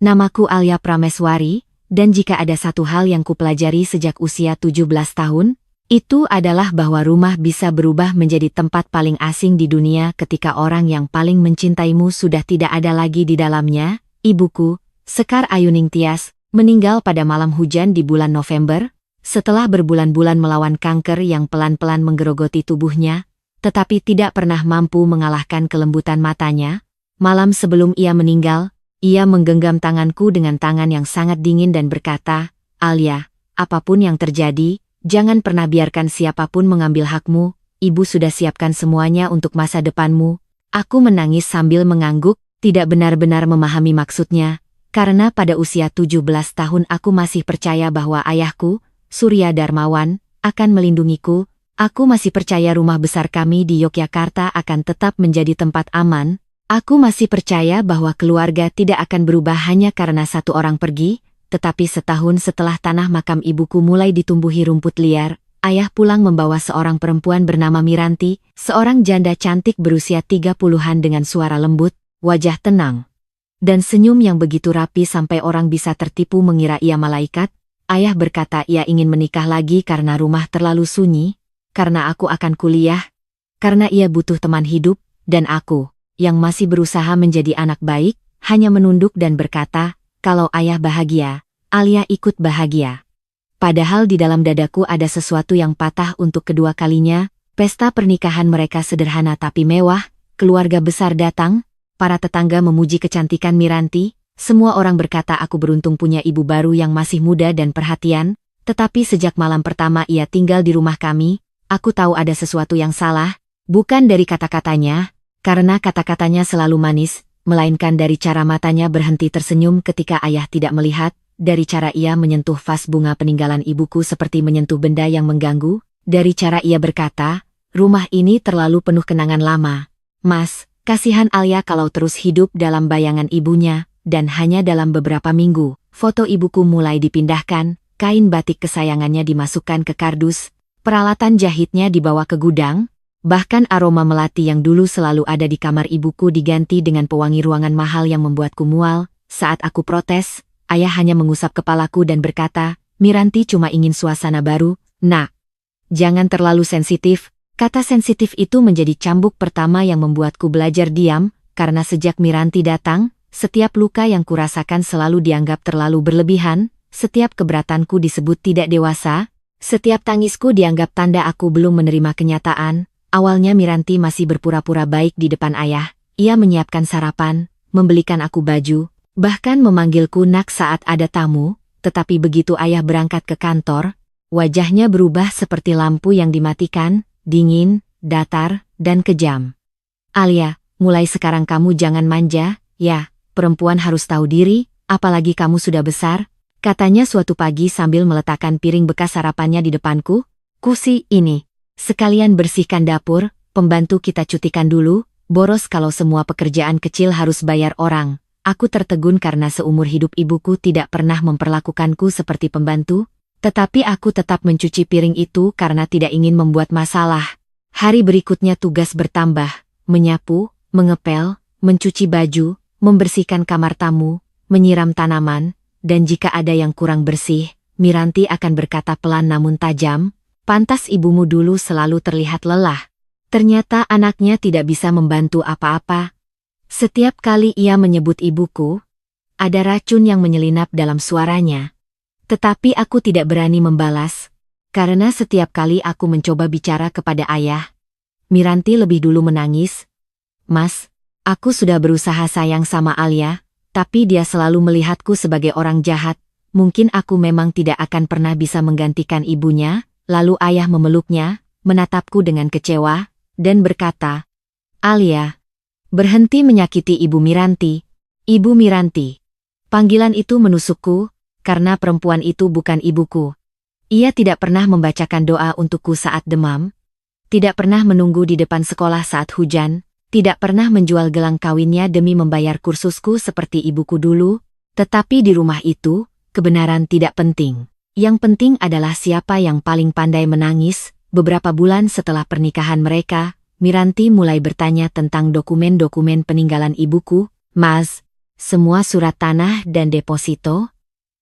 Namaku Alia Prameswari, dan jika ada satu hal yang kupelajari sejak usia 17 tahun, itu adalah bahwa rumah bisa berubah menjadi tempat paling asing di dunia ketika orang yang paling mencintaimu sudah tidak ada lagi di dalamnya. Ibuku, Sekar Ayuning Tias, meninggal pada malam hujan di bulan November, setelah berbulan-bulan melawan kanker yang pelan-pelan menggerogoti tubuhnya, tetapi tidak pernah mampu mengalahkan kelembutan matanya. Malam sebelum ia meninggal, ia menggenggam tanganku dengan tangan yang sangat dingin dan berkata, "Alia, apapun yang terjadi, jangan pernah biarkan siapapun mengambil hakmu, ibu sudah siapkan semuanya untuk masa depanmu." Aku menangis sambil mengangguk, tidak benar-benar memahami maksudnya, karena pada usia 17 tahun aku masih percaya bahwa ayahku, Surya Darmawan, akan melindungiku. Aku masih percaya rumah besar kami di Yogyakarta akan tetap menjadi tempat aman. Aku masih percaya bahwa keluarga tidak akan berubah hanya karena satu orang pergi, tetapi setahun setelah tanah makam ibuku mulai ditumbuhi rumput liar, ayah pulang membawa seorang perempuan bernama Miranti, seorang janda cantik berusia 30-an dengan suara lembut, wajah tenang, dan senyum yang begitu rapi sampai orang bisa tertipu mengira ia malaikat. Ayah berkata ia ingin menikah lagi karena rumah terlalu sunyi, karena aku akan kuliah, karena ia butuh teman hidup, dan aku, yang masih berusaha menjadi anak baik, hanya menunduk dan berkata, "Kalau ayah bahagia, Alia ikut bahagia." Padahal di dalam dadaku ada sesuatu yang patah untuk kedua kalinya. Pesta pernikahan mereka sederhana tapi mewah, keluarga besar datang, para tetangga memuji kecantikan Miranti, semua orang berkata aku beruntung punya ibu baru yang masih muda dan perhatian, tetapi sejak malam pertama ia tinggal di rumah kami, aku tahu ada sesuatu yang salah, bukan dari kata-katanya, karena kata-katanya selalu manis, melainkan dari cara matanya berhenti tersenyum ketika ayah tidak melihat, dari cara ia menyentuh vas bunga peninggalan ibuku seperti menyentuh benda yang mengganggu, dari cara ia berkata, "Rumah ini terlalu penuh kenangan lama. Mas, kasihan Alia kalau terus hidup dalam bayangan ibunya." Dan hanya dalam beberapa minggu, foto ibuku mulai dipindahkan, kain batik kesayangannya dimasukkan ke kardus, peralatan jahitnya dibawa ke gudang, bahkan aroma melati yang dulu selalu ada di kamar ibuku diganti dengan pewangi ruangan mahal yang membuatku mual. Saat aku protes, ayah hanya mengusap kepalaku dan berkata, "Miranti cuma ingin suasana baru, nak. Jangan terlalu sensitif." Kata sensitif itu menjadi cambuk pertama yang membuatku belajar diam, karena sejak Miranti datang, setiap luka yang kurasakan selalu dianggap terlalu berlebihan, setiap keberatanku disebut tidak dewasa, setiap tangisku dianggap tanda aku belum menerima kenyataan. Awalnya Miranti masih berpura-pura baik di depan ayah, ia menyiapkan sarapan, membelikan aku baju, bahkan memanggilku nak saat ada tamu, tetapi begitu ayah berangkat ke kantor, wajahnya berubah seperti lampu yang dimatikan, dingin, datar, dan kejam. "Alia, mulai sekarang kamu jangan manja, ya. Perempuan harus tahu diri, apalagi kamu sudah besar," katanya suatu pagi sambil meletakkan piring bekas sarapannya di depanku. "Kusi ini. Sekalian bersihkan dapur, pembantu kita cutikan dulu, boros kalau semua pekerjaan kecil harus bayar orang." Aku tertegun karena seumur hidup ibuku tidak pernah memperlakukanku seperti pembantu, tetapi aku tetap mencuci piring itu karena tidak ingin membuat masalah. Hari berikutnya tugas bertambah, menyapu, mengepel, mencuci baju, membersihkan kamar tamu, menyiram tanaman, dan jika ada yang kurang bersih, Miranti akan berkata pelan namun tajam, "Pantas ibumu dulu selalu terlihat lelah." Ternyata anaknya tidak bisa membantu apa-apa. Setiap kali ia menyebut ibuku, ada racun yang menyelinap dalam suaranya. Tetapi aku tidak berani membalas, karena setiap kali aku mencoba bicara kepada ayah, Miranti lebih dulu menangis. "Mas, aku sudah berusaha sayang sama Alia, tapi dia selalu melihatku sebagai orang jahat. Mungkin aku memang tidak akan pernah bisa menggantikan ibunya." Lalu ayah memeluknya, menatapku dengan kecewa, dan berkata, "Alia, berhenti menyakiti Ibu Miranti. Ibu Miranti." Panggilan itu menusukku, karena perempuan itu bukan ibuku. Ia tidak pernah membacakan doa untukku saat demam, tidak pernah menunggu di depan sekolah saat hujan, tidak pernah menjual gelang kawinnya demi membayar kursusku seperti ibuku dulu, tetapi di rumah itu, kebenaran tidak penting. Yang penting adalah siapa yang paling pandai menangis. Beberapa bulan setelah pernikahan mereka, Miranti mulai bertanya tentang dokumen-dokumen peninggalan ibuku. "Mas, Semua surat tanah dan deposito?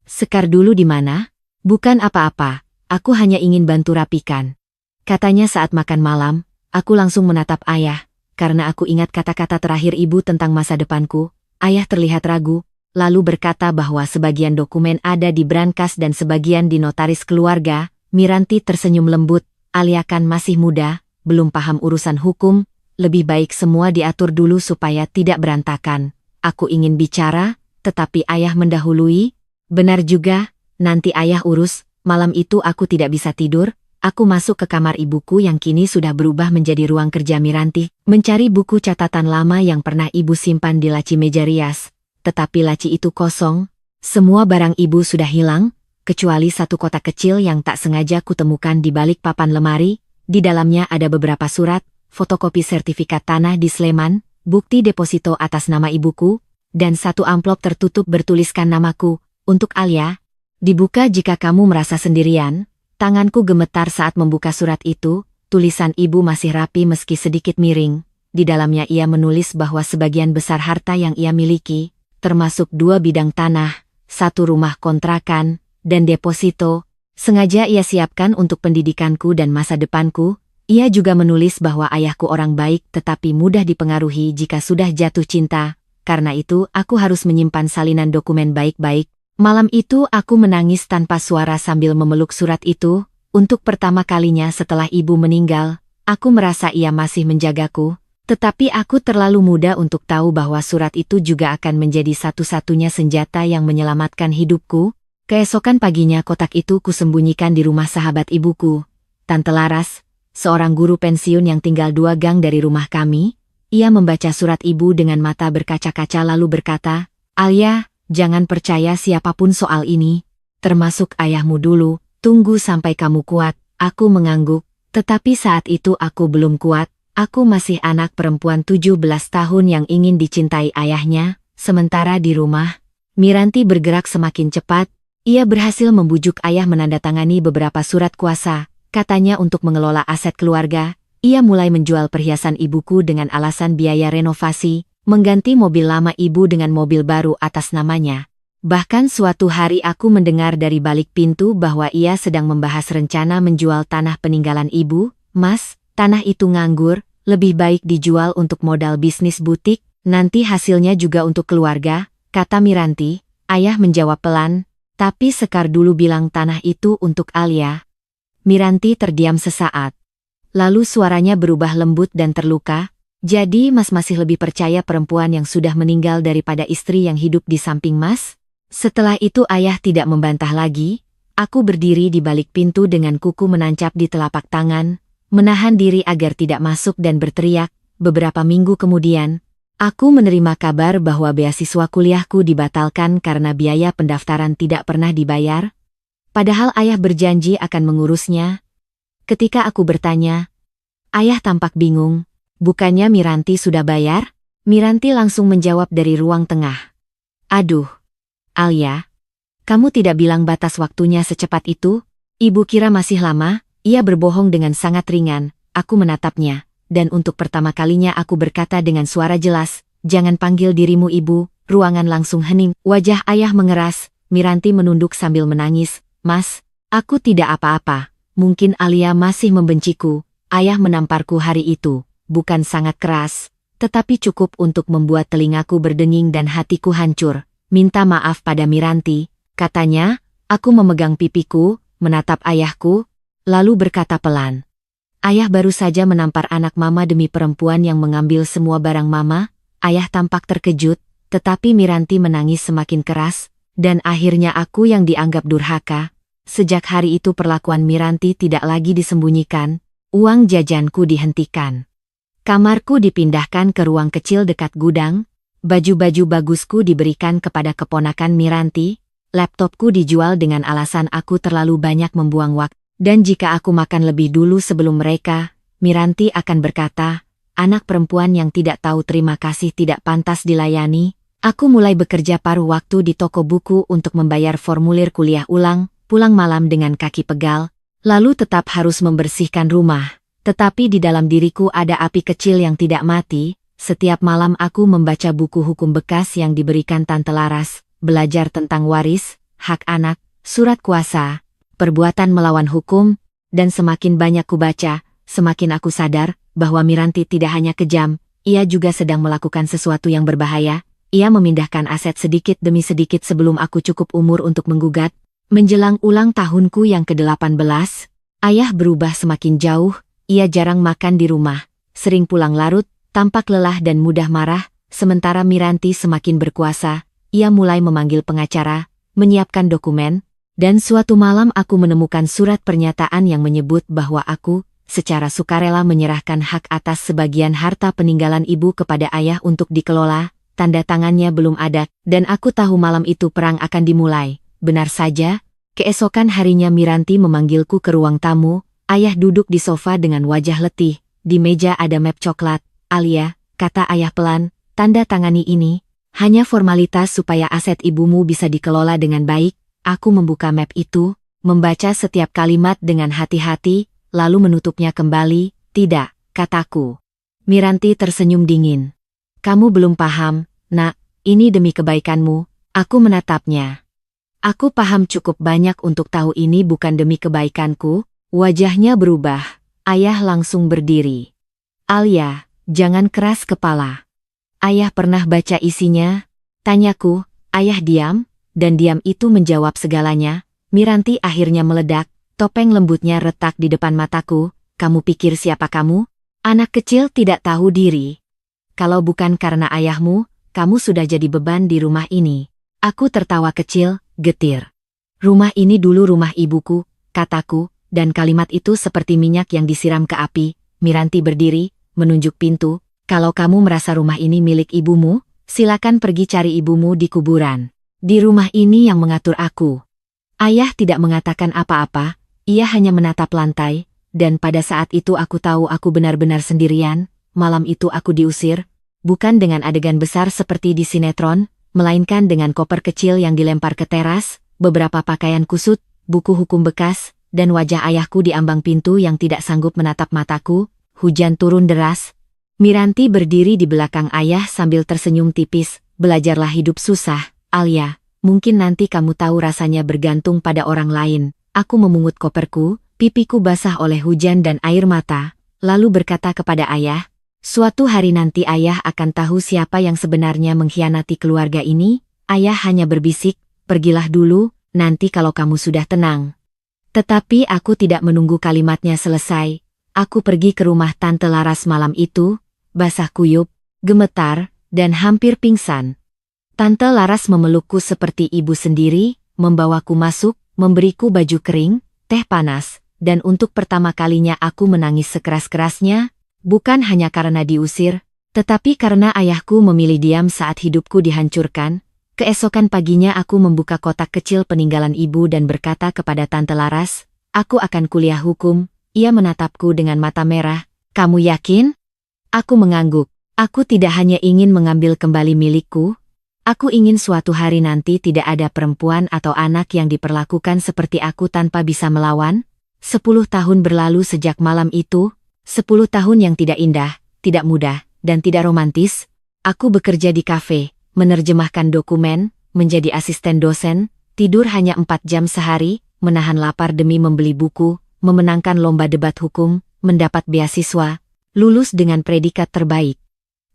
Sekar dulu di mana? Bukan apa-apa, aku hanya ingin bantu rapikan. Katanya saat makan malam, aku langsung menatap ayah, karena aku ingat kata-kata terakhir ibu tentang masa depanku. Ayah terlihat ragu, lalu berkata bahwa sebagian dokumen ada di brankas dan sebagian di notaris keluarga. Miranti tersenyum lembut, Alia kan masih muda, belum paham urusan hukum, lebih baik semua diatur dulu supaya tidak berantakan. Aku ingin bicara, tetapi ayah mendahului. Benar juga, nanti ayah urus. Malam itu aku tidak bisa tidur. Aku masuk ke kamar ibuku yang kini sudah berubah menjadi ruang kerja Miranti, mencari buku catatan lama yang pernah ibu simpan di laci meja rias. Tetapi laci itu kosong. Semua barang ibu sudah hilang, kecuali satu kotak kecil yang tak sengaja kutemukan di balik papan lemari. Di dalamnya ada beberapa surat, fotokopi sertifikat tanah di Sleman, bukti deposito atas nama ibuku, dan satu amplop tertutup bertuliskan namaku, untuk Alia. Dibuka jika kamu merasa sendirian. Tanganku gemetar saat membuka surat itu, tulisan ibu masih rapi meski sedikit miring. Di dalamnya ia menulis bahwa sebagian besar harta yang ia miliki, termasuk 2 bidang tanah, 1 rumah kontrakan, dan deposito, sengaja ia siapkan untuk pendidikanku dan masa depanku. Ia juga menulis bahwa ayahku orang baik tetapi mudah dipengaruhi jika sudah jatuh cinta, karena itu aku harus menyimpan salinan dokumen baik-baik. Malam itu aku menangis tanpa suara sambil memeluk surat itu. Untuk pertama kalinya setelah ibu meninggal, aku merasa ia masih menjagaku, tetapi aku terlalu muda untuk tahu bahwa surat itu juga akan menjadi satu-satunya senjata yang menyelamatkan hidupku. Keesokan paginya kotak itu kusembunyikan di rumah sahabat ibuku, Tante Laras, seorang guru pensiun yang tinggal 2 gang dari rumah kami. Ia membaca surat ibu dengan mata berkaca-kaca lalu berkata, "Alia, jangan percaya siapapun soal ini, termasuk ayahmu dulu, tunggu sampai kamu kuat." Aku mengangguk, tetapi saat itu aku belum kuat. Aku masih anak perempuan 17 tahun yang ingin dicintai ayahnya. Sementara di rumah, Miranti bergerak semakin cepat. Ia berhasil membujuk ayah menandatangani beberapa surat kuasa, katanya untuk mengelola aset keluarga. Ia mulai menjual perhiasan ibuku dengan alasan biaya renovasi, mengganti mobil lama ibu dengan mobil baru atas namanya. Bahkan suatu hari aku mendengar dari balik pintu bahwa ia sedang membahas rencana menjual tanah peninggalan ibu. "Mas, tanah itu nganggur, lebih baik dijual untuk modal bisnis butik, nanti hasilnya juga untuk keluarga," kata Miranti. Ayah menjawab pelan, "Tapi Sekar dulu bilang tanah itu untuk Alia." Miranti terdiam sesaat. Lalu suaranya berubah lembut dan terluka. "Jadi Mas masih lebih percaya perempuan yang sudah meninggal daripada istri yang hidup di samping Mas?" Setelah itu ayah tidak membantah lagi. Aku berdiri di balik pintu dengan kuku menancap di telapak tangan, menahan diri agar tidak masuk dan berteriak. Beberapa minggu kemudian, aku menerima kabar bahwa beasiswa kuliahku dibatalkan karena biaya pendaftaran tidak pernah dibayar. Padahal ayah berjanji akan mengurusnya. Ketika aku bertanya, ayah tampak bingung. "Bukannya Miranti sudah bayar?" Miranti langsung menjawab dari ruang tengah. "Aduh, Alia, kamu tidak bilang batas waktunya secepat itu? Ibu kira masih lama." Ia berbohong dengan sangat ringan. Aku menatapnya, dan untuk pertama kalinya aku berkata dengan suara jelas, "Jangan panggil dirimu ibu." Ruangan langsung hening. Wajah ayah mengeras. Miranti menunduk sambil menangis. "Mas, aku tidak apa-apa. Mungkin Alia masih membenciku." Ayah menamparku hari itu, bukan sangat keras, tetapi cukup untuk membuat telingaku berdenging dan hatiku hancur. "Minta maaf pada Miranti," katanya. Aku memegang pipiku, menatap ayahku, lalu berkata pelan, "Ayah baru saja menampar anak mama demi perempuan yang mengambil semua barang mama." Ayah tampak terkejut, tetapi Miranti menangis semakin keras, dan akhirnya aku yang dianggap durhaka. Sejak hari itu perlakuan Miranti tidak lagi disembunyikan. Uang jajanku dihentikan. Kamarku dipindahkan ke ruang kecil dekat gudang. Baju-baju bagusku diberikan kepada keponakan Miranti. Laptopku dijual dengan alasan aku terlalu banyak membuang waktu. Dan jika aku makan lebih dulu sebelum mereka, Miranti akan berkata, "Anak perempuan yang tidak tahu terima kasih tidak pantas dilayani." Aku mulai bekerja paruh waktu di toko buku untuk membayar formulir kuliah ulang, pulang malam dengan kaki pegal, lalu tetap harus membersihkan rumah. Tetapi di dalam diriku ada api kecil yang tidak mati. Setiap malam aku membaca buku hukum bekas yang diberikan Tante Laras, belajar tentang waris, hak anak, surat kuasa, perbuatan melawan hukum, dan semakin banyak kubaca, semakin aku sadar bahwa Miranti tidak hanya kejam, ia juga sedang melakukan sesuatu yang berbahaya. Ia memindahkan aset sedikit demi sedikit sebelum aku cukup umur untuk menggugat. Menjelang ulang tahunku yang ke-18, ayah berubah semakin jauh, ia jarang makan di rumah, sering pulang larut, tampak lelah dan mudah marah, sementara Miranti semakin berkuasa, ia mulai memanggil pengacara, menyiapkan dokumen, dan suatu malam aku menemukan surat pernyataan yang menyebut bahwa aku, secara sukarela menyerahkan hak atas sebagian harta peninggalan ibu kepada ayah untuk dikelola. Tanda tangannya belum ada, dan aku tahu malam itu perang akan dimulai. Benar saja, keesokan harinya Miranti memanggilku ke ruang tamu, ayah duduk di sofa dengan wajah letih, di meja ada map coklat. Alia, kata ayah pelan, tanda tangani ini, hanya formalitas supaya aset ibumu bisa dikelola dengan baik. Aku membuka map itu, membaca setiap kalimat dengan hati-hati, lalu menutupnya kembali. Tidak, kataku. Miranti tersenyum dingin. Kamu belum paham, nak, ini demi kebaikanmu, aku menatapnya. Aku paham cukup banyak untuk tahu ini bukan demi kebaikanku, wajahnya berubah, ayah langsung berdiri. Alia, jangan keras kepala. Ayah pernah baca isinya? Tanyaku, ayah diam, dan diam itu menjawab segalanya. Miranti akhirnya meledak, topeng lembutnya retak di depan mataku. Kamu pikir siapa kamu? Anak kecil tidak tahu diri. Kalau bukan karena ayahmu, kamu sudah jadi beban di rumah ini. Aku tertawa kecil, getir. Rumah ini dulu rumah ibuku, kataku, dan kalimat itu seperti minyak yang disiram ke api. Miranti berdiri, menunjuk pintu. Kalau kamu merasa rumah ini milik ibumu, silakan pergi cari ibumu di kuburan. Di rumah ini yang mengatur aku. Ayah tidak mengatakan apa-apa, ia hanya menatap lantai, dan pada saat itu aku tahu aku benar-benar sendirian. Malam itu aku diusir, bukan dengan adegan besar seperti di sinetron, melainkan dengan koper kecil yang dilempar ke teras, beberapa pakaian kusut, buku hukum bekas, dan wajah ayahku di ambang pintu yang tidak sanggup menatap mataku. Hujan turun deras. Miranti berdiri di belakang ayah sambil tersenyum tipis. Belajarlah hidup susah, Alia. Mungkin nanti kamu tahu rasanya bergantung pada orang lain. Aku memungut koperku, pipiku basah oleh hujan dan air mata, lalu berkata kepada ayah, suatu hari nanti ayah akan tahu siapa yang sebenarnya mengkhianati keluarga ini. Ayah hanya berbisik, pergilah dulu, nanti kalau kamu sudah tenang. Tetapi aku tidak menunggu kalimatnya selesai. Aku pergi ke rumah Tante Laras malam itu, basah kuyup, gemetar, dan hampir pingsan. Tante Laras memelukku seperti ibu sendiri, membawaku masuk, memberiku baju kering, teh panas, dan untuk pertama kalinya aku menangis sekeras-kerasnya. Bukan hanya karena diusir, tetapi karena ayahku memilih diam saat hidupku dihancurkan. Keesokan paginya aku membuka kotak kecil peninggalan ibu dan berkata kepada Tante Laras, aku akan kuliah hukum. Ia menatapku dengan mata merah. Kamu yakin? Aku mengangguk. Aku tidak hanya ingin mengambil kembali milikku. Aku ingin suatu hari nanti tidak ada perempuan atau anak yang diperlakukan seperti aku tanpa bisa melawan. 10 tahun berlalu sejak malam itu. 10 tahun yang tidak indah, tidak mudah, dan tidak romantis. Aku bekerja di kafe, menerjemahkan dokumen, menjadi asisten dosen, tidur hanya 4 jam sehari, menahan lapar demi membeli buku, memenangkan lomba debat hukum, mendapat beasiswa, lulus dengan predikat terbaik.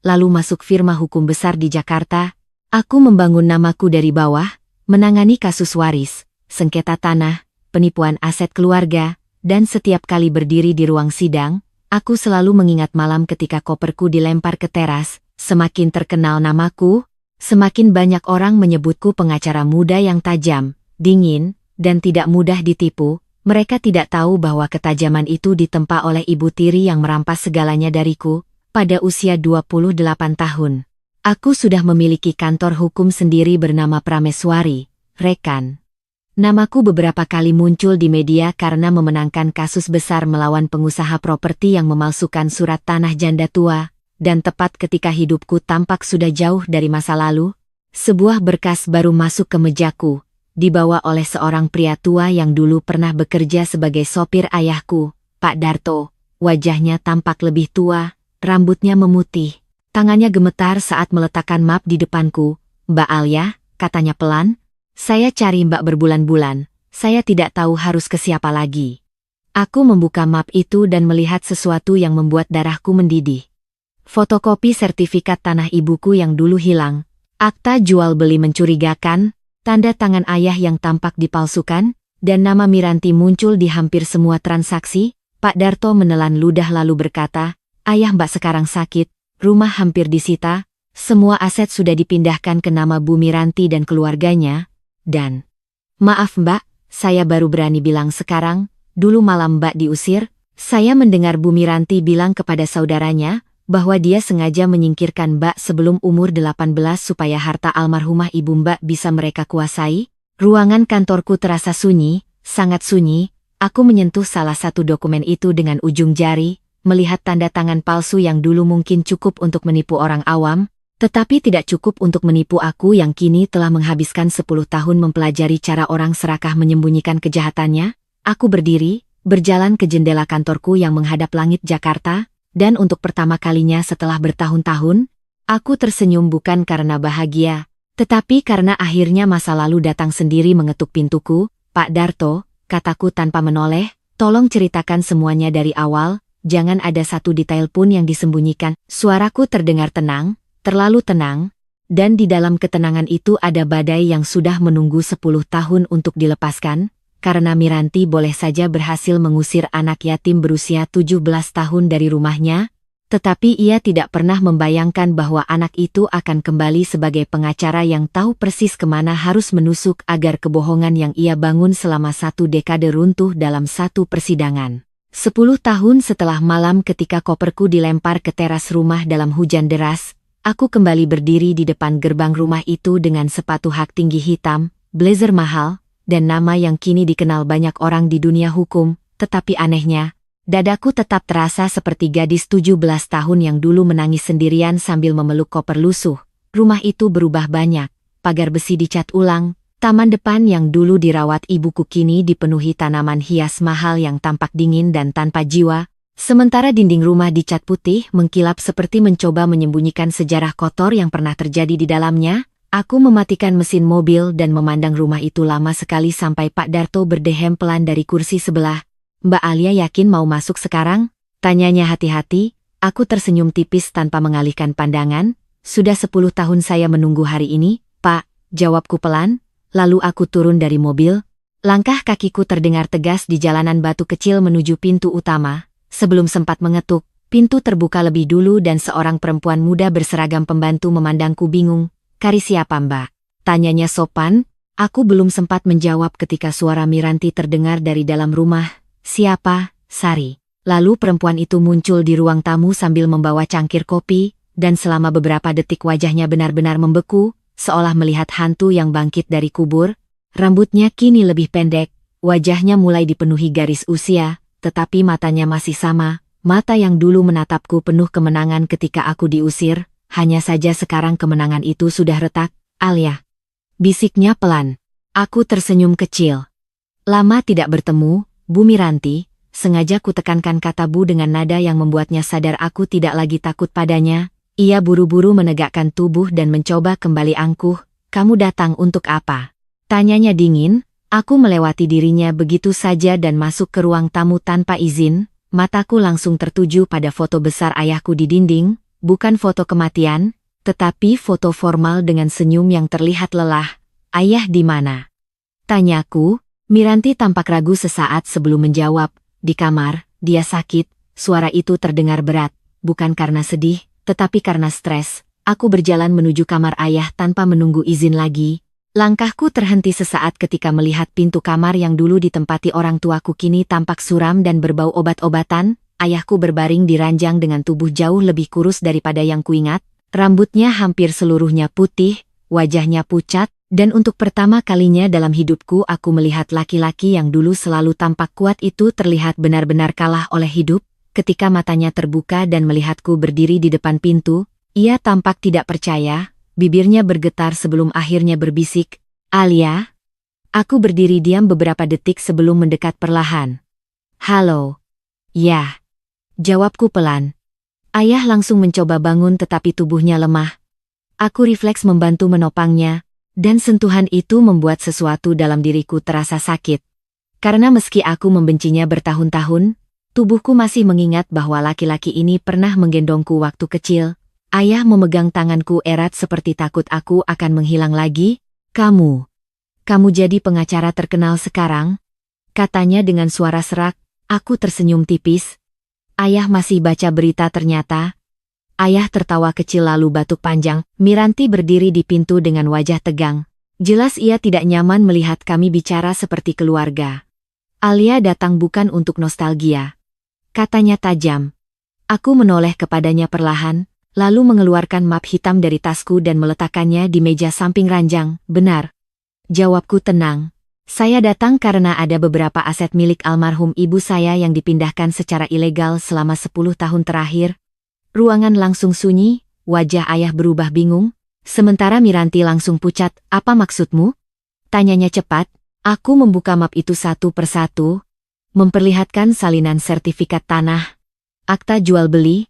Lalu masuk firma hukum besar di Jakarta. Aku membangun namaku dari bawah, menangani kasus waris, sengketa tanah, penipuan aset keluarga, dan setiap kali berdiri di ruang sidang, aku selalu mengingat malam ketika koperku dilempar ke teras. Semakin terkenal namaku, semakin banyak orang menyebutku pengacara muda yang tajam, dingin, dan tidak mudah ditipu. Mereka tidak tahu bahwa ketajaman itu ditempa oleh ibu tiri yang merampas segalanya dariku. Pada usia 28 tahun, aku sudah memiliki kantor hukum sendiri bernama Prameswari, Rekan. Namaku beberapa kali muncul di media karena memenangkan kasus besar melawan pengusaha properti yang memalsukan surat tanah janda tua, dan tepat ketika hidupku tampak sudah jauh dari masa lalu, sebuah berkas baru masuk ke mejaku. Dibawa oleh seorang pria tua yang dulu pernah bekerja sebagai sopir ayahku, Pak Darto. Wajahnya tampak lebih tua, rambutnya memutih, Tangannya gemetar saat meletakkan map di depanku. "Mbak Alia," katanya pelan, "saya cari Mbak berbulan-bulan. Saya tidak tahu harus ke siapa lagi." Aku membuka map itu dan melihat sesuatu yang membuat darahku mendidih. Fotokopi sertifikat tanah ibuku yang dulu hilang, akta jual beli mencurigakan, tanda tangan ayah yang tampak dipalsukan, dan nama Miranti muncul di hampir semua transaksi. Pak Darto menelan ludah lalu berkata, "Ayah Mbak sekarang sakit, rumah hampir disita, semua aset sudah dipindahkan ke nama Bu Miranti dan keluarganya, dan..." "Maaf Mbak, saya baru berani bilang sekarang, dulu malam Mbak diusir, saya mendengar Bu Miranti bilang kepada saudaranya, bahwa dia sengaja menyingkirkan Mbak sebelum umur 18 supaya harta almarhumah ibu Mbak bisa mereka kuasai." Ruangan kantorku terasa sunyi, sangat sunyi. Aku menyentuh salah satu dokumen itu dengan ujung jari, melihat tanda tangan palsu yang dulu mungkin cukup untuk menipu orang awam, tetapi tidak cukup untuk menipu aku yang kini telah menghabiskan 10 tahun mempelajari cara orang serakah menyembunyikan kejahatannya. Aku berdiri, berjalan ke jendela kantorku yang menghadap langit Jakarta, dan untuk pertama kalinya setelah bertahun-tahun, aku tersenyum bukan karena bahagia, tetapi karena akhirnya masa lalu datang sendiri mengetuk pintuku. "Pak Darto," kataku tanpa menoleh, "tolong ceritakan semuanya dari awal, jangan ada satu detail pun yang disembunyikan." Suaraku terdengar tenang, terlalu tenang, dan di dalam ketenangan itu ada badai yang sudah menunggu 10 tahun untuk dilepaskan, karena Miranti boleh saja berhasil mengusir anak yatim berusia 17 tahun dari rumahnya, tetapi ia tidak pernah membayangkan bahwa anak itu akan kembali sebagai pengacara yang tahu persis kemana harus menusuk agar kebohongan yang ia bangun selama 1 dekade runtuh dalam satu persidangan. 10 tahun setelah malam ketika koperku dilempar ke teras rumah dalam hujan deras, aku kembali berdiri di depan gerbang rumah itu dengan sepatu hak tinggi hitam, blazer mahal, dan nama yang kini dikenal banyak orang di dunia hukum, tetapi anehnya, dadaku tetap terasa seperti gadis 17 tahun yang dulu menangis sendirian sambil memeluk koper lusuh. Rumah itu berubah banyak, pagar besi dicat ulang, taman depan yang dulu dirawat ibuku kini dipenuhi tanaman hias mahal yang tampak dingin dan tanpa jiwa, sementara dinding rumah dicat putih mengkilap seperti mencoba menyembunyikan sejarah kotor yang pernah terjadi di dalamnya. Aku mematikan mesin mobil dan memandang rumah itu lama sekali sampai Pak Darto berdehem pelan dari kursi sebelah. "Mbak Alia yakin mau masuk sekarang?" tanyanya hati-hati. Aku tersenyum tipis tanpa mengalihkan pandangan. "Sudah 10 tahun saya menunggu hari ini, Pak," jawabku pelan. Lalu aku turun dari mobil. Langkah kakiku terdengar tegas di jalanan batu kecil menuju pintu utama. Sebelum sempat mengetuk, pintu terbuka lebih dulu dan seorang perempuan muda berseragam pembantu memandangku bingung. "Kari siapa Mbak?" tanyanya sopan. Aku belum sempat menjawab ketika suara Miranti terdengar dari dalam rumah. "Siapa, Sari?" Lalu perempuan itu muncul di ruang tamu sambil membawa cangkir kopi, dan selama beberapa detik wajahnya benar-benar membeku, seolah melihat hantu yang bangkit dari kubur. Rambutnya kini lebih pendek, wajahnya mulai dipenuhi garis usia, tetapi matanya masih sama, mata yang dulu menatapku penuh kemenangan ketika aku diusir. Hanya saja sekarang kemenangan itu sudah retak. "Alia," bisiknya pelan. Aku tersenyum kecil. "Lama tidak bertemu, Bu Miranti." Sengaja kutekankan kata Bu dengan nada yang membuatnya sadar aku tidak lagi takut padanya. Ia buru-buru menegakkan tubuh dan mencoba kembali angkuh. "Kamu datang untuk apa?" tanyanya dingin. Aku melewati dirinya begitu saja dan masuk ke ruang tamu tanpa izin. Mataku langsung tertuju pada foto besar ayahku di dinding. Bukan foto kematian, tetapi foto formal dengan senyum yang terlihat lelah. "Ayah di mana?" tanyaku. Miranti tampak ragu sesaat sebelum menjawab. "Di kamar, dia sakit." Suara itu terdengar berat, bukan karena sedih, tetapi karena stres. Aku berjalan menuju kamar ayah tanpa menunggu izin lagi. Langkahku terhenti sesaat ketika melihat pintu kamar yang dulu ditempati orang tuaku kini tampak suram dan berbau obat-obatan. Ayahku berbaring di ranjang dengan tubuh jauh lebih kurus daripada yang kuingat. Rambutnya hampir seluruhnya putih, wajahnya pucat, dan untuk pertama kalinya dalam hidupku aku melihat laki-laki yang dulu selalu tampak kuat itu terlihat benar-benar kalah oleh hidup. Ketika matanya terbuka dan melihatku berdiri di depan pintu, ia tampak tidak percaya, bibirnya bergetar sebelum akhirnya berbisik, "Alia?" Aku berdiri diam beberapa detik sebelum mendekat perlahan. "Halo." "Ya," jawabku pelan. Ayah langsung mencoba bangun tetapi tubuhnya lemah. Aku refleks membantu menopangnya, dan sentuhan itu membuat sesuatu dalam diriku terasa sakit. Karena meski aku membencinya bertahun-tahun, tubuhku masih mengingat bahwa laki-laki ini pernah menggendongku waktu kecil. Ayah memegang tanganku erat seperti takut aku akan menghilang lagi. Kamu jadi pengacara terkenal sekarang? Katanya dengan suara serak. Aku tersenyum tipis. Ayah masih baca berita ternyata. Ayah tertawa kecil lalu batuk panjang. Miranti berdiri di pintu dengan wajah tegang. Jelas ia tidak nyaman melihat kami bicara seperti keluarga. Alia datang bukan untuk nostalgia. Katanya tajam. Aku menoleh kepadanya perlahan, lalu mengeluarkan map hitam dari tasku dan meletakkannya di meja samping ranjang. Benar. Jawabku tenang. Saya datang karena ada beberapa aset milik almarhum ibu saya yang dipindahkan secara ilegal selama 10 tahun terakhir. Ruangan langsung sunyi, wajah ayah berubah bingung. Sementara Miranti langsung pucat. Apa maksudmu? Tanyanya cepat. Aku membuka map itu satu persatu, memperlihatkan salinan sertifikat tanah, akta jual beli,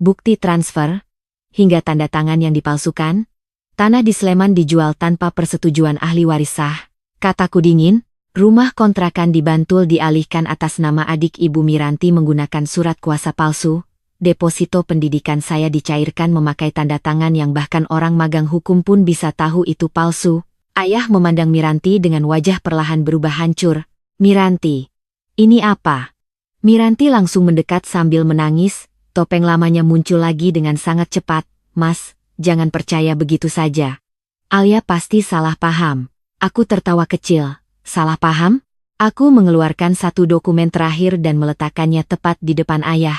bukti transfer, hingga tanda tangan yang dipalsukan. Tanah di Sleman dijual tanpa persetujuan ahli waris sah. Kataku dingin, rumah kontrakan di Bantul dialihkan atas nama adik ibu Miranti menggunakan surat kuasa palsu. Deposito pendidikan saya dicairkan memakai tanda tangan yang bahkan orang magang hukum pun bisa tahu itu palsu. Ayah memandang Miranti dengan wajah perlahan berubah hancur. Miranti, ini apa? Miranti langsung mendekat sambil menangis. Topeng lamanya muncul lagi dengan sangat cepat. Mas, jangan percaya begitu saja. Alia pasti salah paham. Aku tertawa kecil. Salah paham? Aku mengeluarkan satu dokumen terakhir dan meletakkannya tepat di depan ayah.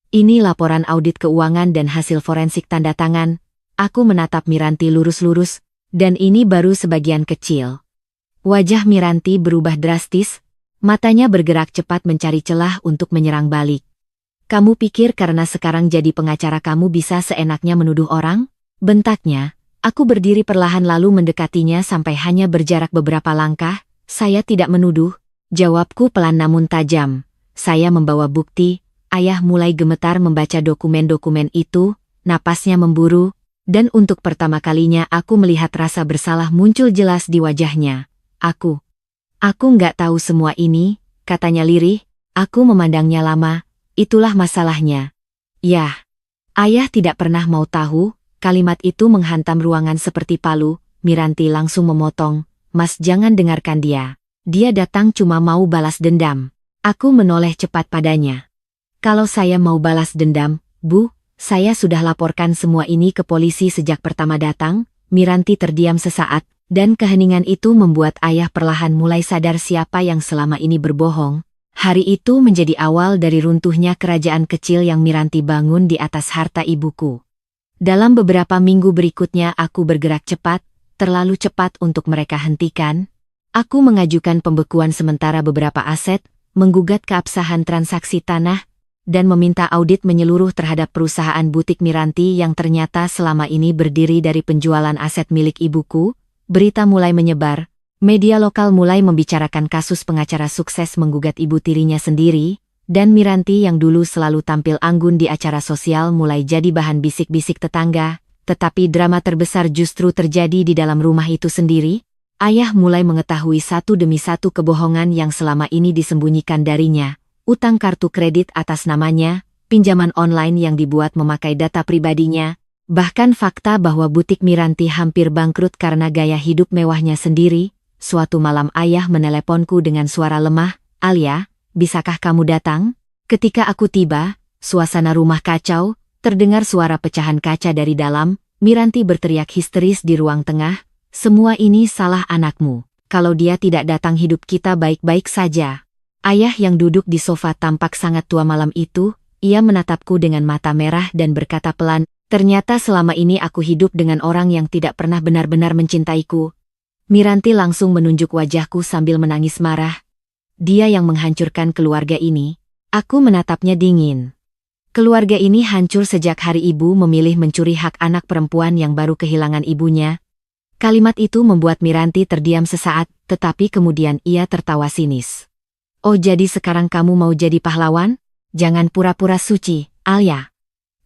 Ini laporan audit keuangan dan hasil forensik tanda tangan. Aku menatap Miranti lurus-lurus, dan ini baru sebagian kecil. Wajah Miranti berubah drastis, matanya bergerak cepat mencari celah untuk menyerang balik. Kamu pikir karena sekarang jadi pengacara kamu bisa seenaknya menuduh orang? Bentaknya. Aku berdiri perlahan lalu mendekatinya sampai hanya berjarak beberapa langkah. Saya tidak menuduh. Jawabku pelan namun tajam. Saya membawa bukti. Ayah mulai gemetar membaca dokumen-dokumen itu, napasnya memburu, dan untuk pertama kalinya aku melihat rasa bersalah muncul jelas di wajahnya. Aku nggak tahu semua ini, katanya lirih. Aku memandangnya lama. Itulah masalahnya. Yah, ayah tidak pernah mau tahu. Kalimat itu menghantam ruangan seperti palu. Miranti langsung memotong. Mas jangan dengarkan dia. Dia datang cuma mau balas dendam. Aku menoleh cepat padanya. Kalau saya mau balas dendam, Bu, saya sudah laporkan semua ini ke polisi sejak pertama datang. Miranti terdiam sesaat, dan keheningan itu membuat ayah perlahan mulai sadar siapa yang selama ini berbohong. Hari itu menjadi awal dari runtuhnya kerajaan kecil yang Miranti bangun di atas harta ibuku. Dalam beberapa minggu berikutnya aku bergerak cepat, terlalu cepat untuk mereka hentikan. Aku mengajukan pembekuan sementara beberapa aset, menggugat keabsahan transaksi tanah, dan meminta audit menyeluruh terhadap perusahaan butik Miranti yang ternyata selama ini berdiri dari penjualan aset milik ibuku. Berita mulai menyebar, media lokal mulai membicarakan kasus pengacara sukses menggugat ibu tirinya sendiri. Dan Miranti yang dulu selalu tampil anggun di acara sosial mulai jadi bahan bisik-bisik tetangga, tetapi drama terbesar justru terjadi di dalam rumah itu sendiri. Ayah mulai mengetahui satu demi satu kebohongan yang selama ini disembunyikan darinya. Utang kartu kredit atas namanya, pinjaman online yang dibuat memakai data pribadinya, bahkan fakta bahwa butik Miranti hampir bangkrut karena gaya hidup mewahnya sendiri. Suatu malam ayah meneleponku dengan suara lemah, Alia, bisakah kamu datang? Ketika aku tiba, suasana rumah kacau, terdengar suara pecahan kaca dari dalam. Miranti berteriak histeris di ruang tengah, semua ini salah anakmu. Kalau dia tidak datang hidup kita baik-baik saja. Ayah yang duduk di sofa tampak sangat tua malam itu. Ia menatapku dengan mata merah dan berkata pelan, ternyata selama ini aku hidup dengan orang yang tidak pernah benar-benar mencintaiku. Miranti langsung menunjuk wajahku sambil menangis marah. Dia yang menghancurkan keluarga ini. Aku menatapnya dingin. Keluarga ini hancur sejak hari ibu memilih mencuri hak anak perempuan yang baru kehilangan ibunya. Kalimat itu membuat Miranti terdiam sesaat, tetapi kemudian ia tertawa sinis. Oh jadi sekarang kamu mau jadi pahlawan? Jangan pura-pura suci, Alia.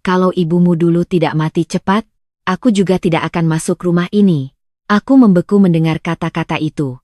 kalau ibumu dulu tidak mati cepat, aku juga tidak akan masuk rumah ini. Aku membeku mendengar kata-kata itu.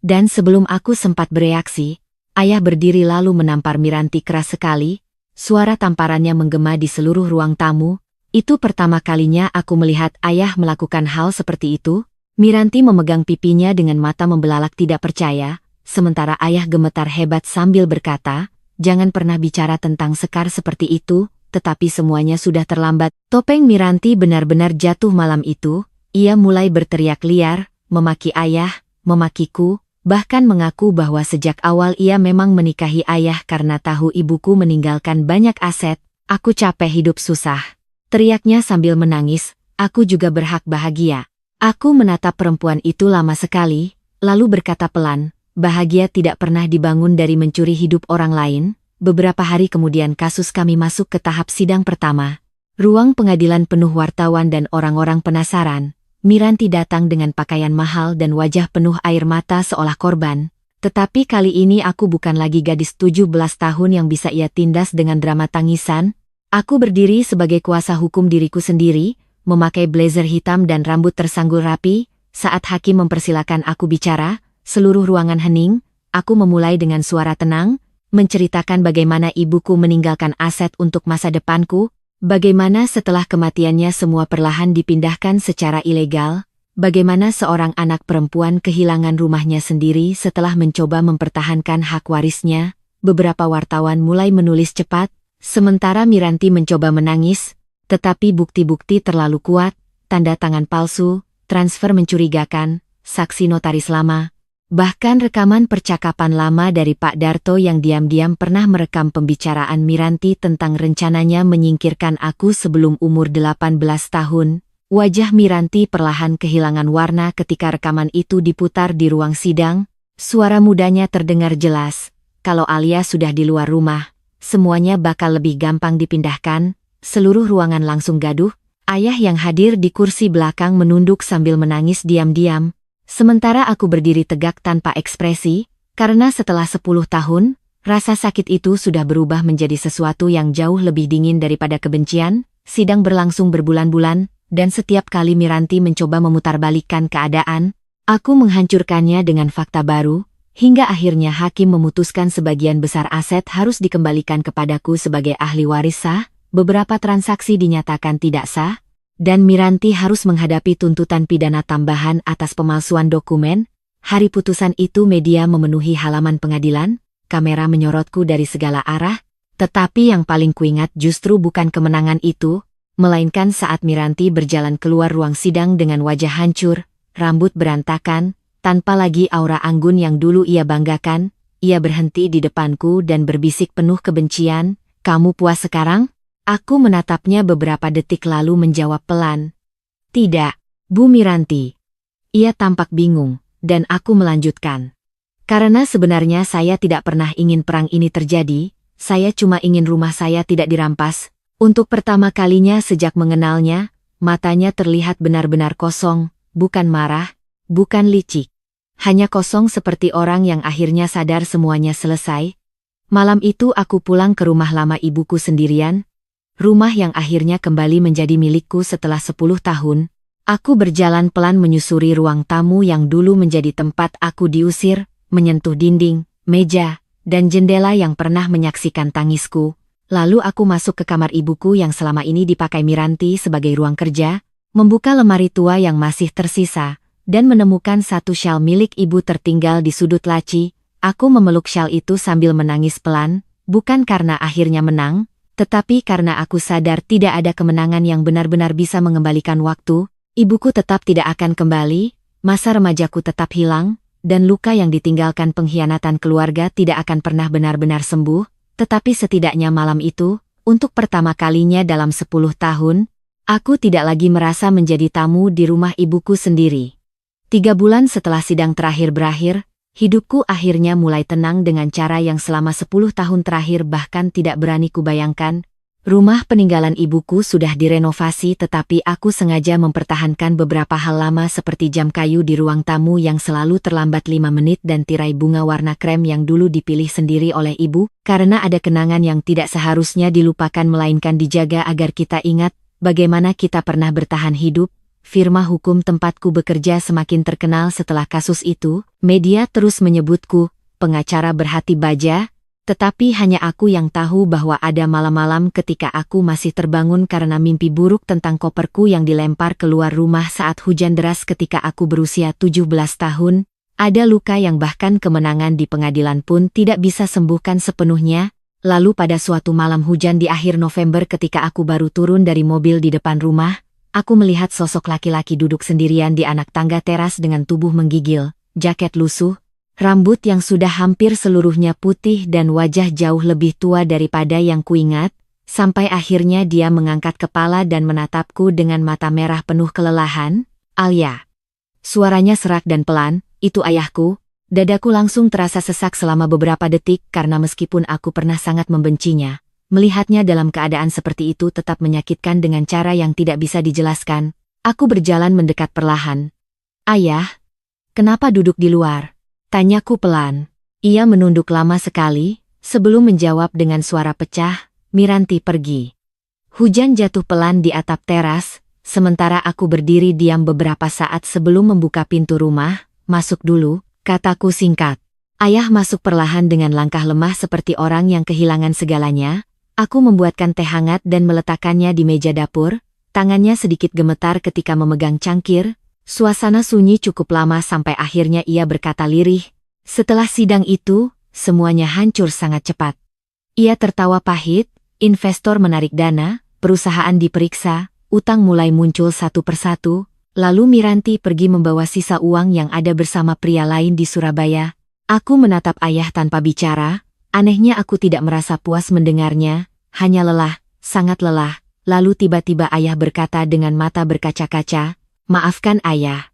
Dan sebelum aku sempat bereaksi, ayah berdiri lalu menampar Miranti keras sekali. Suara tamparannya menggema di seluruh ruang tamu. Itu pertama kalinya aku melihat ayah melakukan hal seperti itu. Miranti memegang pipinya dengan mata membelalak tidak percaya, sementara ayah gemetar hebat sambil berkata, "Jangan pernah bicara tentang Sekar seperti itu," tetapi semuanya sudah terlambat. Topeng Miranti benar-benar jatuh malam itu. Ia mulai berteriak liar, memaki ayah, memakiku, bahkan mengaku bahwa sejak awal ia memang menikahi ayah karena tahu ibuku meninggalkan banyak aset. "Aku capek hidup susah," teriaknya sambil menangis. "Aku juga berhak bahagia." Aku menatap perempuan itu lama sekali, lalu berkata pelan, "Bahagia tidak pernah dibangun dari mencuri hidup orang lain." Beberapa hari kemudian kasus kami masuk ke tahap sidang pertama. Ruang pengadilan penuh wartawan dan orang-orang penasaran. Miranti datang dengan pakaian mahal dan wajah penuh air mata seolah korban. Tetapi kali ini aku bukan lagi gadis 17 tahun yang bisa ia tindas dengan drama tangisan. Aku berdiri sebagai kuasa hukum diriku sendiri, memakai blazer hitam dan rambut tersanggul rapi. Saat hakim mempersilakan aku bicara, seluruh ruangan hening. Aku memulai dengan suara tenang, menceritakan bagaimana ibuku meninggalkan aset untuk masa depanku, bagaimana setelah kematiannya semua perlahan dipindahkan secara ilegal, bagaimana seorang anak perempuan kehilangan rumahnya sendiri setelah mencoba mempertahankan hak warisnya. Beberapa wartawan mulai menulis cepat, sementara Miranti mencoba menangis, tetapi bukti-bukti terlalu kuat, tanda tangan palsu, transfer mencurigakan, saksi notaris lama, bahkan rekaman percakapan lama dari Pak Darto yang diam-diam pernah merekam pembicaraan Miranti tentang rencananya menyingkirkan aku sebelum umur 18 tahun. Wajah Miranti perlahan kehilangan warna ketika rekaman itu diputar di ruang sidang. Suara mudanya terdengar jelas, "Kalau Alia sudah di luar rumah, semuanya bakal lebih gampang dipindahkan." Seluruh ruangan langsung gaduh. Ayah yang hadir di kursi belakang menunduk sambil menangis diam-diam. Sementara aku berdiri tegak tanpa ekspresi, karena setelah 10 tahun, rasa sakit itu sudah berubah menjadi sesuatu yang jauh lebih dingin daripada kebencian. Sidang berlangsung berbulan-bulan, dan setiap kali Miranti mencoba memutarbalikkan keadaan, aku menghancurkannya dengan fakta baru, hingga akhirnya hakim memutuskan sebagian besar aset harus dikembalikan kepadaku sebagai ahli waris sah, beberapa transaksi dinyatakan tidak sah, dan Miranti harus menghadapi tuntutan pidana tambahan atas pemalsuan dokumen. Hari putusan itu media memenuhi halaman pengadilan, kamera menyorotku dari segala arah, tetapi yang paling kuingat justru bukan kemenangan itu, melainkan saat Miranti berjalan keluar ruang sidang dengan wajah hancur, rambut berantakan, tanpa lagi aura anggun yang dulu ia banggakan. Ia berhenti di depanku dan berbisik penuh kebencian, "Kamu puas sekarang?" Aku menatapnya beberapa detik lalu menjawab pelan, "Tidak, Bu Miranti." Ia tampak bingung, dan aku melanjutkan. "Karena sebenarnya saya tidak pernah ingin perang ini terjadi, saya cuma ingin rumah saya tidak dirampas." Untuk pertama kalinya sejak mengenalnya, matanya terlihat benar-benar kosong, bukan marah, bukan licik. Hanya kosong seperti orang yang akhirnya sadar semuanya selesai. Malam itu aku pulang ke rumah lama ibuku sendirian. Rumah yang akhirnya kembali menjadi milikku setelah 10 tahun. Aku berjalan pelan menyusuri ruang tamu yang dulu menjadi tempat aku diusir, menyentuh dinding, meja, dan jendela yang pernah menyaksikan tangisku. Lalu aku masuk ke kamar ibuku yang selama ini dipakai Miranti sebagai ruang kerja, membuka lemari tua yang masih tersisa, dan menemukan satu syal milik ibu tertinggal di sudut laci. Aku memeluk syal itu sambil menangis pelan, bukan karena akhirnya menang, tetapi karena aku sadar tidak ada kemenangan yang benar-benar bisa mengembalikan waktu. Ibuku tetap tidak akan kembali, masa remajaku tetap hilang, dan luka yang ditinggalkan pengkhianatan keluarga tidak akan pernah benar-benar sembuh. Tetapi setidaknya malam itu, untuk pertama kalinya dalam 10 tahun, aku tidak lagi merasa menjadi tamu di rumah ibuku sendiri. 3 bulan setelah sidang terakhir berakhir, hidupku akhirnya mulai tenang dengan cara yang selama 10 tahun terakhir bahkan tidak berani kubayangkan. Rumah peninggalan ibuku sudah direnovasi tetapi aku sengaja mempertahankan beberapa hal lama seperti jam kayu di ruang tamu yang selalu terlambat 5 menit dan tirai bunga warna krem yang dulu dipilih sendiri oleh ibu, karena ada kenangan yang tidak seharusnya dilupakan melainkan dijaga agar kita ingat bagaimana kita pernah bertahan hidup. Firma hukum tempatku bekerja semakin terkenal setelah kasus itu, media terus menyebutku pengacara berhati baja. Tetapi hanya aku yang tahu bahwa ada malam-malam ketika aku masih terbangun karena mimpi buruk tentang koperku yang dilempar keluar rumah saat hujan deras ketika aku berusia 17 tahun. Ada luka yang bahkan kemenangan di pengadilan pun tidak bisa sembuhkan sepenuhnya. Lalu pada suatu malam hujan di akhir November ketika aku baru turun dari mobil di depan rumah, aku melihat sosok laki-laki duduk sendirian di anak tangga teras dengan tubuh menggigil, jaket lusuh, rambut yang sudah hampir seluruhnya putih dan wajah jauh lebih tua daripada yang kuingat, sampai akhirnya dia mengangkat kepala dan menatapku dengan mata merah penuh kelelahan. "Alia." Suaranya serak dan pelan, "Itu ayahku." Dadaku langsung terasa sesak selama beberapa detik karena meskipun aku pernah sangat membencinya, melihatnya dalam keadaan seperti itu tetap menyakitkan dengan cara yang tidak bisa dijelaskan. Aku berjalan mendekat perlahan. "Ayah, kenapa duduk di luar?" Tanyaku pelan. Ia menunduk lama sekali, sebelum menjawab dengan suara pecah, "Miranti pergi." Hujan jatuh pelan di atap teras, sementara aku berdiri diam beberapa saat sebelum membuka pintu rumah. "Masuk dulu," kataku singkat. Ayah masuk perlahan dengan langkah lemah seperti orang yang kehilangan segalanya. Aku membuatkan teh hangat dan meletakkannya di meja dapur, tangannya sedikit gemetar ketika memegang cangkir. Suasana sunyi cukup lama sampai akhirnya ia berkata lirih, "Setelah sidang itu, semuanya hancur sangat cepat." Ia tertawa pahit, investor menarik dana, perusahaan diperiksa, utang mulai muncul satu persatu, lalu Miranti pergi membawa sisa uang yang ada bersama pria lain di Surabaya. Aku menatap ayah tanpa bicara, anehnya aku tidak merasa puas mendengarnya, hanya lelah, sangat lelah, lalu tiba-tiba ayah berkata dengan mata berkaca-kaca, "Maafkan ayah."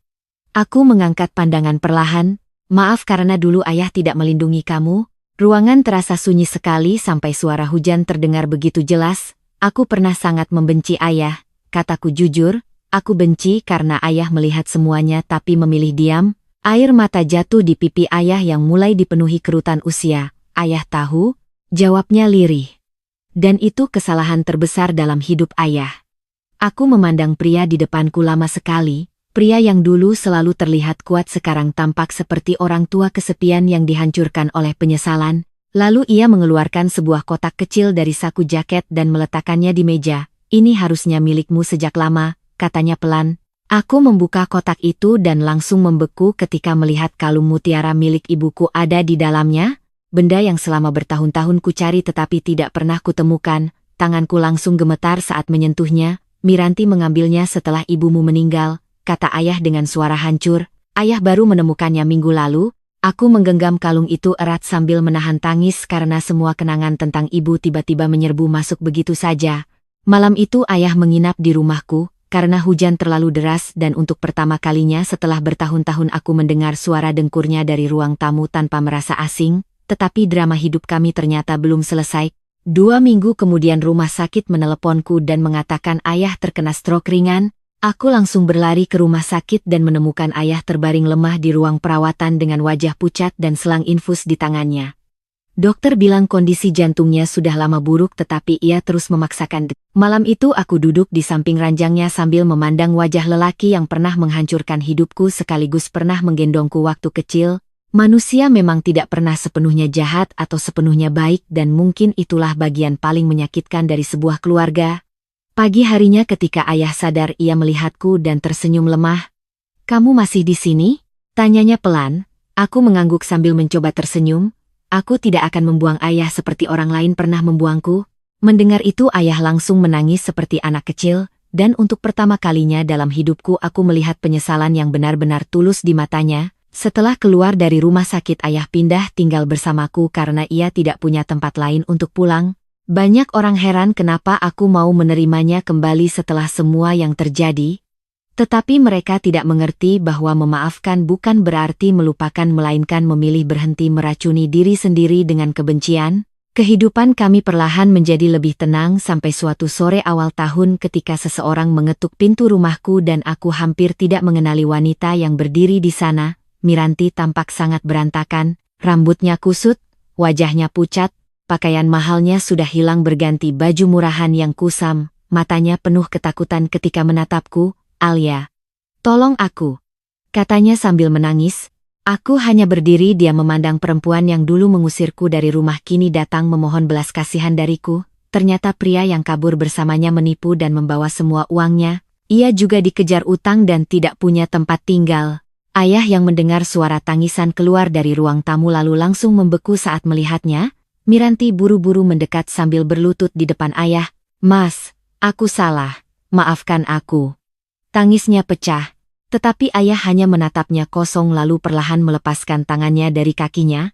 Aku mengangkat pandangan perlahan, "Maaf karena dulu ayah tidak melindungi kamu." Ruangan terasa sunyi sekali sampai suara hujan terdengar begitu jelas. "Aku pernah sangat membenci ayah," kataku jujur. "Aku benci karena ayah melihat semuanya tapi memilih diam." Air mata jatuh di pipi ayah yang mulai dipenuhi kerutan usia. "Ayah tahu," jawabnya lirih. "Dan itu kesalahan terbesar dalam hidup ayah." Aku memandang pria di depanku lama sekali, pria yang dulu selalu terlihat kuat sekarang tampak seperti orang tua kesepian yang dihancurkan oleh penyesalan. Lalu ia mengeluarkan sebuah kotak kecil dari saku jaket dan meletakkannya di meja. "Ini harusnya milikmu sejak lama," katanya pelan. Aku membuka kotak itu dan langsung membeku ketika melihat kalung mutiara milik ibuku ada di dalamnya, benda yang selama bertahun-tahun kucari tetapi tidak pernah kutemukan. Tanganku langsung gemetar saat menyentuhnya. "Miranti mengambilnya setelah ibumu meninggal," kata ayah dengan suara hancur. "Ayah baru menemukannya minggu lalu." Aku menggenggam kalung itu erat sambil menahan tangis karena semua kenangan tentang ibu tiba-tiba menyerbu masuk begitu saja. Malam itu ayah menginap di rumahku, karena hujan terlalu deras dan untuk pertama kalinya setelah bertahun-tahun aku mendengar suara dengkurnya dari ruang tamu tanpa merasa asing, tetapi drama hidup kami ternyata belum selesai. 2 minggu kemudian rumah sakit meneleponku dan mengatakan ayah terkena stroke ringan. Aku langsung berlari ke rumah sakit dan menemukan ayah terbaring lemah di ruang perawatan dengan wajah pucat dan selang infus di tangannya. Dokter bilang kondisi jantungnya sudah lama buruk tetapi ia terus memaksakan. Malam itu aku duduk di samping ranjangnya sambil memandang wajah lelaki yang pernah menghancurkan hidupku sekaligus pernah menggendongku waktu kecil. Manusia memang tidak pernah sepenuhnya jahat atau sepenuhnya baik dan mungkin itulah bagian paling menyakitkan dari sebuah keluarga. Pagi harinya ketika ayah sadar ia melihatku dan tersenyum lemah. "Kamu masih di sini?" tanyanya pelan. Aku mengangguk sambil mencoba tersenyum. Aku tidak akan membuang ayah seperti orang lain pernah membuangku. Mendengar itu ayah langsung menangis seperti anak kecil, dan untuk pertama kalinya dalam hidupku aku melihat penyesalan yang benar-benar tulus di matanya. Setelah keluar dari rumah sakit ayah pindah tinggal bersamaku karena ia tidak punya tempat lain untuk pulang. Banyak orang heran kenapa aku mau menerimanya kembali setelah semua yang terjadi. Tetapi mereka tidak mengerti bahwa memaafkan bukan berarti melupakan melainkan memilih berhenti meracuni diri sendiri dengan kebencian. Kehidupan kami perlahan menjadi lebih tenang sampai suatu sore awal tahun ketika seseorang mengetuk pintu rumahku dan aku hampir tidak mengenali wanita yang berdiri di sana. Miranti tampak sangat berantakan, rambutnya kusut, wajahnya pucat, pakaian mahalnya sudah hilang berganti baju murahan yang kusam, matanya penuh ketakutan ketika menatapku. "Alia, tolong aku," katanya sambil menangis. Aku hanya berdiri dia memandang perempuan yang dulu mengusirku dari rumah kini datang memohon belas kasihan dariku. Ternyata pria yang kabur bersamanya menipu dan membawa semua uangnya. Ia juga dikejar utang dan tidak punya tempat tinggal. Ayah yang mendengar suara tangisan keluar dari ruang tamu lalu langsung membeku saat melihatnya. Miranti buru-buru mendekat sambil berlutut di depan ayah. "Mas, aku salah. Maafkan aku." Tangisnya pecah. Tetapi ayah hanya menatapnya kosong lalu perlahan melepaskan tangannya dari kakinya.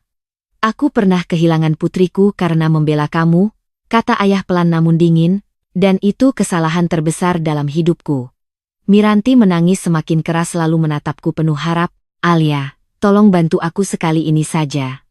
"Aku pernah kehilangan putriku karena membela kamu," kata ayah pelan namun dingin, "dan itu kesalahan terbesar dalam hidupku." Miranti menangis semakin keras lalu menatapku penuh harap. "Alia, tolong bantu aku sekali ini saja."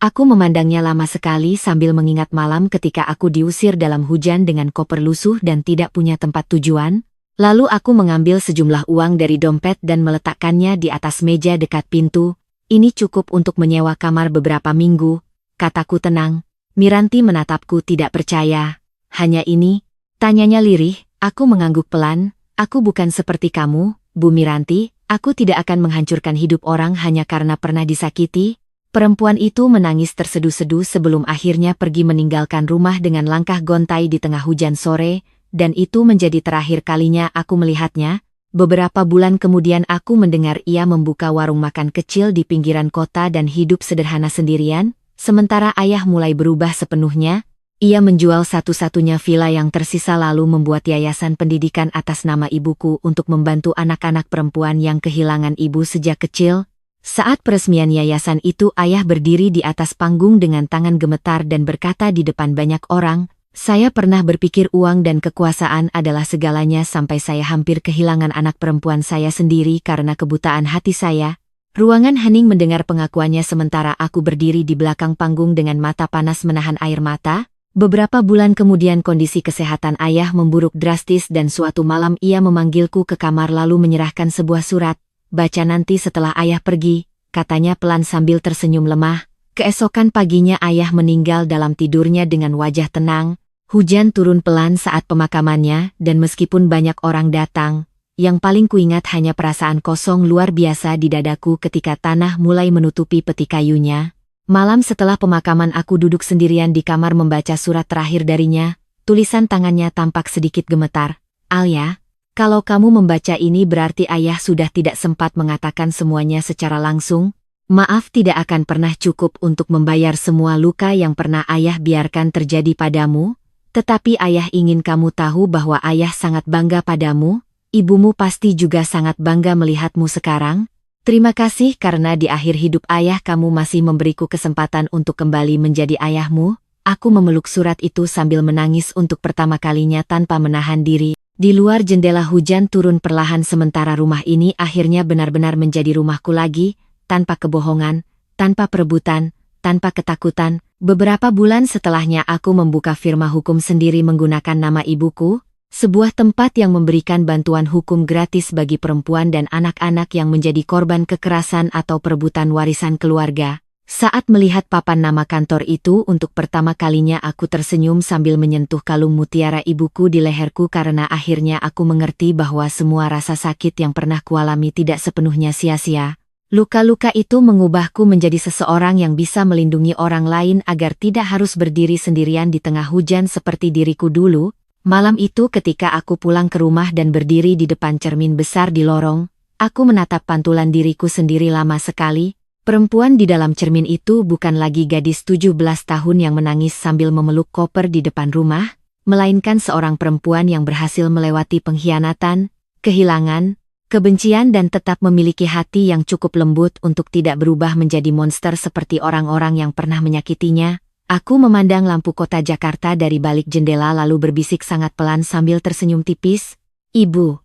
Aku memandangnya lama sekali sambil mengingat malam ketika aku diusir dalam hujan dengan koper lusuh dan tidak punya tempat tujuan. Lalu aku mengambil sejumlah uang dari dompet dan meletakkannya di atas meja dekat pintu. "Ini cukup untuk menyewa kamar beberapa minggu," kataku tenang. Miranti menatapku tidak percaya. "Hanya ini?" tanyanya lirih. Aku mengangguk pelan. "Aku bukan seperti kamu, Bu Miranti. Aku tidak akan menghancurkan hidup orang hanya karena pernah disakiti." Perempuan itu menangis terseduh-seduh sebelum akhirnya pergi meninggalkan rumah dengan langkah gontai di tengah hujan sore. Dan itu menjadi terakhir kalinya aku melihatnya. Beberapa bulan kemudian aku mendengar ia membuka warung makan kecil di pinggiran kota dan hidup sederhana sendirian, sementara ayah mulai berubah sepenuhnya. Ia menjual satu-satunya villa yang tersisa lalu membuat yayasan pendidikan atas nama ibuku untuk membantu anak-anak perempuan yang kehilangan ibu sejak kecil. Saat peresmian yayasan itu ayah berdiri di atas panggung dengan tangan gemetar dan berkata di depan banyak orang, "Saya pernah berpikir uang dan kekuasaan adalah segalanya sampai saya hampir kehilangan anak perempuan saya sendiri karena kebutaan hati saya." Ruangan hening mendengar pengakuannya sementara aku berdiri di belakang panggung dengan mata panas menahan air mata. Beberapa bulan kemudian kondisi kesehatan ayah memburuk drastis dan suatu malam ia memanggilku ke kamar lalu menyerahkan sebuah surat. "Baca nanti setelah ayah pergi," katanya pelan sambil tersenyum lemah. Keesokan paginya ayah meninggal dalam tidurnya dengan wajah tenang. Hujan turun pelan saat pemakamannya, dan meskipun banyak orang datang, yang paling kuingat hanya perasaan kosong luar biasa di dadaku ketika tanah mulai menutupi peti kayunya. Malam setelah pemakaman aku duduk sendirian di kamar membaca surat terakhir darinya. Tulisan tangannya tampak sedikit gemetar. "Alia, kalau kamu membaca ini berarti ayah sudah tidak sempat mengatakan semuanya secara langsung. Maaf tidak akan pernah cukup untuk membayar semua luka yang pernah ayah biarkan terjadi padamu. Tetapi ayah ingin kamu tahu bahwa ayah sangat bangga padamu. Ibumu pasti juga sangat bangga melihatmu sekarang. Terima kasih karena di akhir hidup ayah kamu masih memberiku kesempatan untuk kembali menjadi ayahmu." Aku memeluk surat itu sambil menangis untuk pertama kalinya tanpa menahan diri. Di luar jendela hujan turun perlahan sementara rumah ini akhirnya benar-benar menjadi rumahku lagi, tanpa kebohongan, tanpa perebutan, tanpa ketakutan. Beberapa bulan setelahnya aku membuka firma hukum sendiri menggunakan nama ibuku, sebuah tempat yang memberikan bantuan hukum gratis bagi perempuan dan anak-anak yang menjadi korban kekerasan atau perebutan warisan keluarga. Saat melihat papan nama kantor itu untuk pertama kalinya aku tersenyum sambil menyentuh kalung mutiara ibuku di leherku karena akhirnya aku mengerti bahwa semua rasa sakit yang pernah kualami tidak sepenuhnya sia-sia. Luka-luka itu mengubahku menjadi seseorang yang bisa melindungi orang lain agar tidak harus berdiri sendirian di tengah hujan seperti diriku dulu. Malam itu ketika aku pulang ke rumah dan berdiri di depan cermin besar di lorong, aku menatap pantulan diriku sendiri lama sekali. Perempuan di dalam cermin itu bukan lagi gadis 17 tahun yang menangis sambil memeluk koper di depan rumah, melainkan seorang perempuan yang berhasil melewati pengkhianatan, kehilangan, kebencian dan tetap memiliki hati yang cukup lembut untuk tidak berubah menjadi monster seperti orang-orang yang pernah menyakitinya. Aku memandang lampu kota Jakarta dari balik jendela lalu berbisik sangat pelan sambil tersenyum tipis, "Ibu,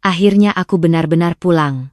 akhirnya aku benar-benar pulang."